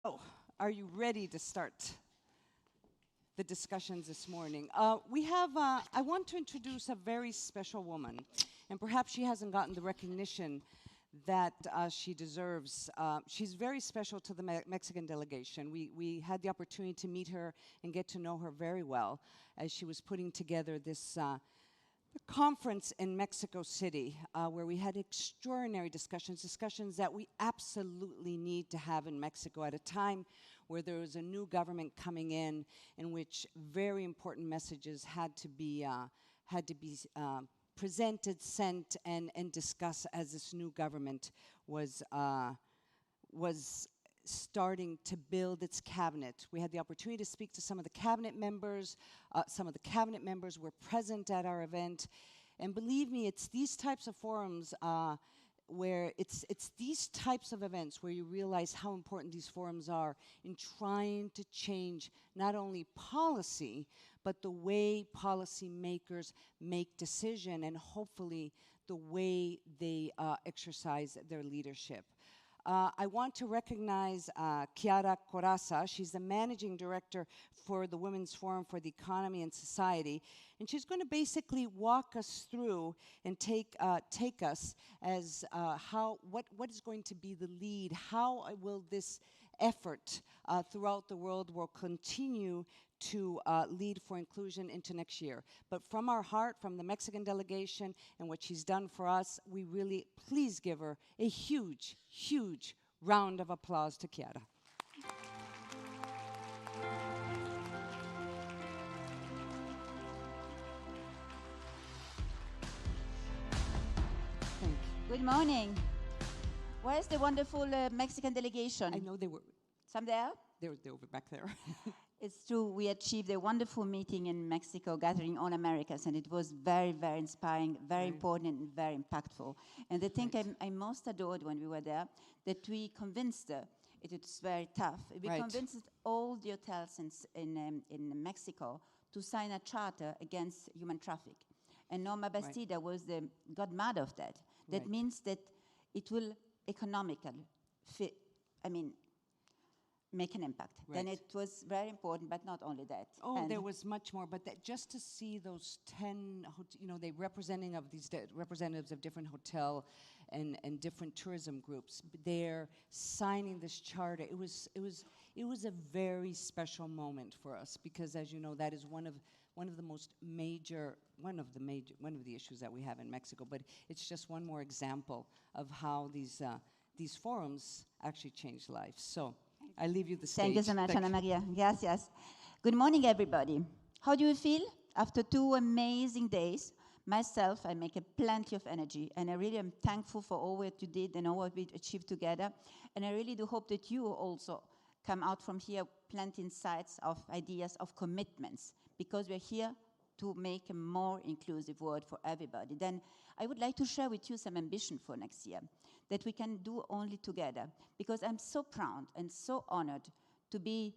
So, are you ready to start the discussions this morning? I want to introduce a very special woman, and perhaps she hasn't gotten the recognition that she deserves. She's very special to the Mexican delegation. We had the opportunity to meet her and get to know her very well as she was putting together this conference in Mexico City, where we had extraordinary discussions that we absolutely need to have in Mexico at a time where there was a new government coming in which very important messages had to be presented, sent, and discussed as this new government was starting to build its cabinet. We had the opportunity to speak to some of the cabinet members. Some of the cabinet members were present at our event. And believe me, it's these types of forums where it's these types of events where you realize how important these forums are in trying to change not only policy, but the way policymakers make decision and hopefully the way they exercise their leadership. I want to recognize Chiara Corazza. She's the managing director for the Women's Forum for the Economy and Society. And she's going to basically walk us through and take us as what is going to be the lead, how will this effort throughout the world will continue to lead for inclusion into next year. But from our heart, from the Mexican delegation and what she's done for us, we really, please give her a huge, huge round of applause to Chiara. Thank you. Good morning. Where's the wonderful Mexican delegation? I know they were. Some there? They were over back there. It's true, we achieved a wonderful meeting in Mexico, gathering all Americans, and it was very, very inspiring, very important, and very impactful. And the thing I most adored when we were there, that we convinced it was very tough. We convinced all the hotels in Mexico to sign a charter against human traffic. And Norma Bastida was the godmother of that. That means that it will economically make an impact. Then it was very important, but not only that. Oh, and there was much more, but that just to see those 10, the representatives of different hotel and different tourism groups, they're signing this charter. It was a very special moment for us because, as you know, that is one of the issues that we have in Mexico. But it's just one more example of how these forums actually change lives. So I leave you the stage. Thank you so much, Ana Maria. Yes, yes. Good morning, everybody. How do you feel after 2 amazing days? Myself, I make plenty of energy, and I really am thankful for all what you did and all what we achieved together. And I really do hope that you also come out from here plenty insights of ideas, of commitments, because we're here to make a more inclusive world for everybody. Then I would like to share with you some ambition for next year that we can do only together, because I'm so proud and so honored to be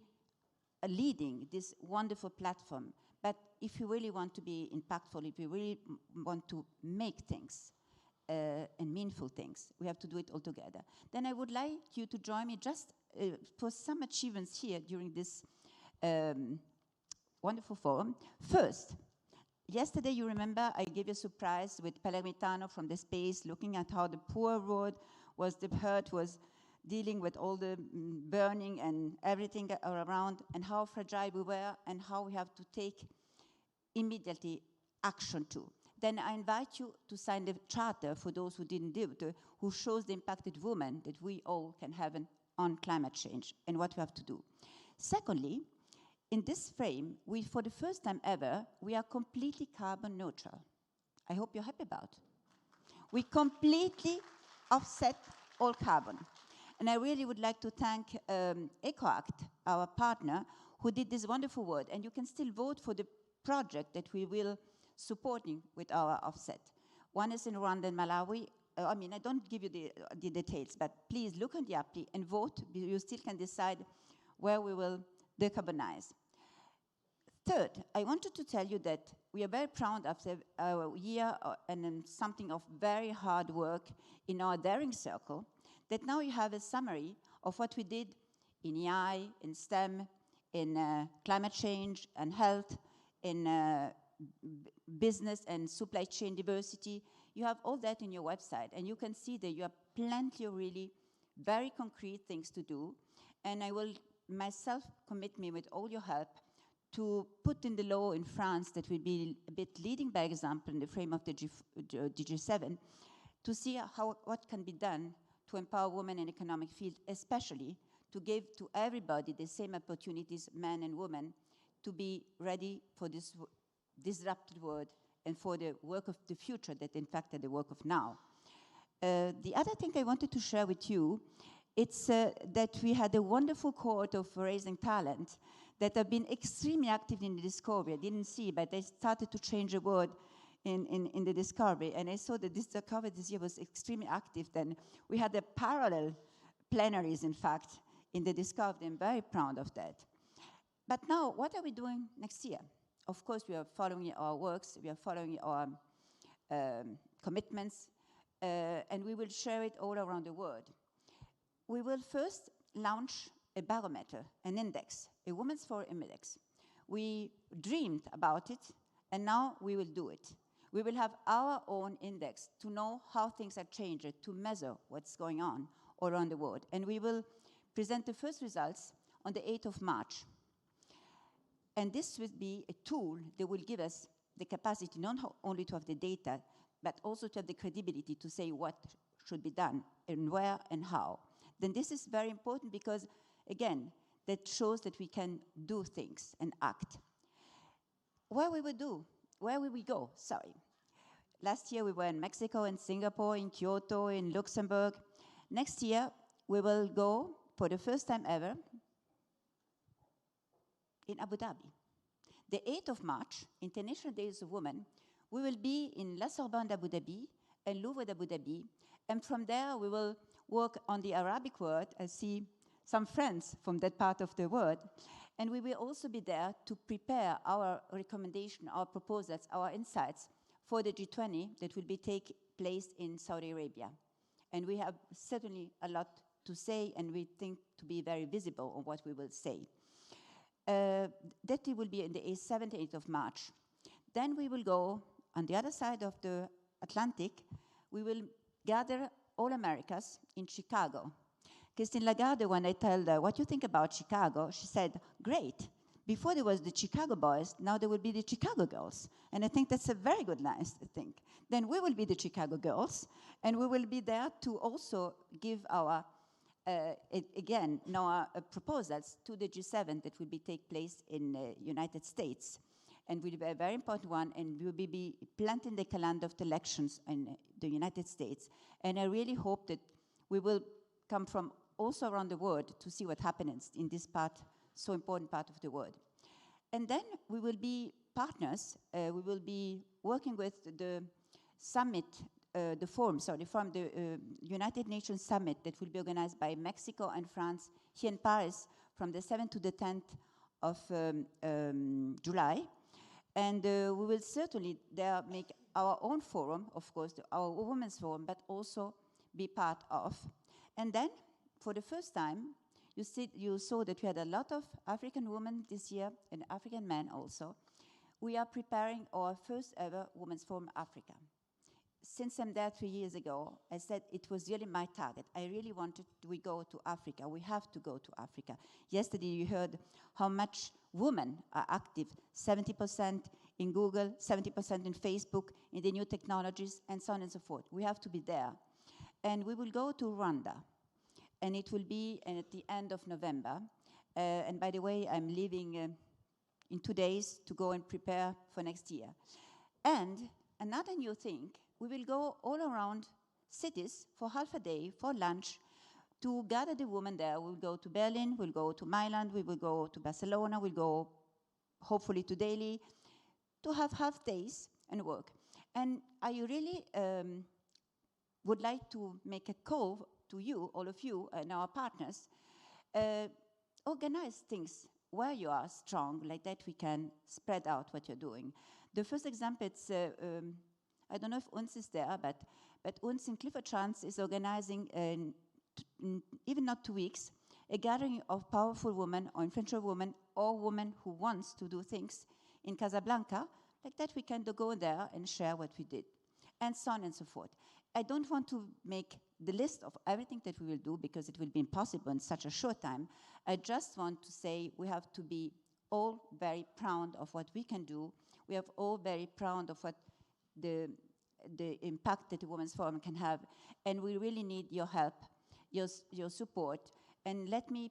leading this wonderful platform. But if you really want to be impactful, if you really want to make things and meaningful things, we have to do it all together. Then I would like you to join me just for some achievements here during this wonderful forum. First, yesterday, you remember, I gave you a surprise with Palermitano from the space, looking at how the poor road was, the hurt was dealing with all the burning and everything around, and how fragile we were, and how we have to take immediately action too. Then I invite you to sign the charter for those who didn't do it, who shows the impacted woman that we all can have on climate change and what we have to do. Secondly, in this frame, for the first time ever, we are completely carbon neutral. I hope you're happy about it. We completely offset all carbon. And I really would like to thank EcoAct, our partner, who did this wonderful work. And you can still vote for the project that we will supporting with our offset. One is in Rwanda and Malawi. I don't give you the details, but please look on the app and vote. You still can decide where we will decarbonize. Third, I wanted to tell you that we are very proud after a year and something of very hard work in our daring circle, that now you have a summary of what we did in AI, in STEM, in climate change and health, in business and supply chain diversity. You have all that in your website, and you can see that you have plenty of really very concrete things to do. And I will myself commit me with all your help to put in the law in France that will be a bit leading by example in the frame of the G7 to see what can be done to empower women in economic field, especially to give to everybody the same opportunities, men and women, to be ready for this disrupted world and for the work of the future that in fact are the work of now. The other thing I wanted to share with you, it's that we had a wonderful cohort of raising talent that have been extremely active in the discovery. I didn't see, but they started to change a word in the discovery. And I saw that this discovery this year was extremely active. Then we had a parallel plenaries, in fact, in the discovery. I'm very proud of that. But now, what are we doing next year? Of course, we are following our works, we are following our commitments, and we will share it all around the world. We will first launch a barometer, an index, a Women's Forum Index. We dreamed about it, and now we will do it. We will have our own index to know how things are changing, to measure what's going on all around the world. And we will present the first results on the 8th of March. And this will be a tool that will give us the capacity not only to have the data, but also to have the credibility to say what should be done and where and how. Then this is very important because, again, that shows that we can do things and act. Where will we go? Sorry. Last year we were in Mexico, in Singapore, in Kyoto, in Luxembourg. Next year we will go, for the first time ever, in Abu Dhabi. The 8th of March, International Days of Women, we will be in La Sorbonne Abu Dhabi and Louvre Abu Dhabi, and from there we will work on the Arabic world. I see some friends from that part of the world, and we will also be there to prepare our recommendation, our proposals, our insights for the G20 that will be take place in Saudi Arabia. And we have certainly a lot to say, and we think to be very visible on what we will say. That will be in the 7th, 8th of March. Then we will go on the other side of the Atlantic. We will gather all Americas in Chicago. Christine Lagarde, when I told her, what do you think about Chicago? She said, great. Before there was the Chicago boys, now there will be the Chicago girls. And I think that's a very good nice thing. Then we will be the Chicago girls, and we will be there to also give our proposals to the G7 that will take place in the United States. And will be a very important one, and we will be planting the calendar of the elections in the United States. And I really hope that we will come from also around the world to see what happens in this part, so important part of the world. And then we will be partners. We will be working with the summit, the United Nations Summit that will be organized by Mexico and France here in Paris from the 7th to the 10th of July. And we will certainly there make our own forum, of course, our Women's Forum, but also be part of. And then, for the first time, you saw that we had a lot of African women this year, and African men also. We are preparing our first ever Women's Forum Africa. Since I'm there 3 years ago, I said it was really my target. I really wanted we go to Africa. We have to go to Africa. Yesterday you heard how much women are active, 70% in Google, 70% in Facebook, in the new technologies, and so on and so forth. We have to be there. And we will go to Rwanda, and it will be at the end of November. And by the way, I'm leaving in 2 days to go and prepare for next year. And another new thing, we will go all around cities for half a day, for lunch, to gather the women there. We'll go to Berlin, we'll go to Milan, we will go to Barcelona, we'll go hopefully to Delhi, to have half days and work. And I really would like to make a call to you, all of you, and our partners, organize things where you are strong, like that we can spread out what you're doing. The first example, it's, I don't know if UNS is there, but UNS in Clifford Chance is organizing, even not 2 weeks, a gathering of powerful women or influential women or women who wants to do things in Casablanca, like that we can go there and share what we did, and so on and so forth. I don't want to make the list of everything that we will do because it will be impossible in such a short time. I just want to say we have to be all very proud of what we can do. We are all very proud of what the impact that the Women's Forum can have, and we really need your help, your support. And let me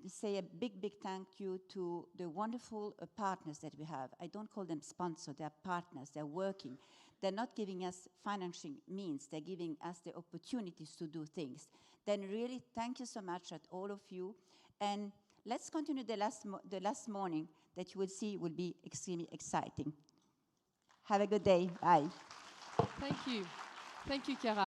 say a big, big thank you to the wonderful partners that we have. I don't call them sponsors, they're partners, they're working. They're not giving us financial means, they're giving us the opportunities to do things. Then really, thank you so much at all of you. And let's continue the last morning that you will see will be extremely exciting. Have a good day, bye. Thank you. Thank you, Chiara.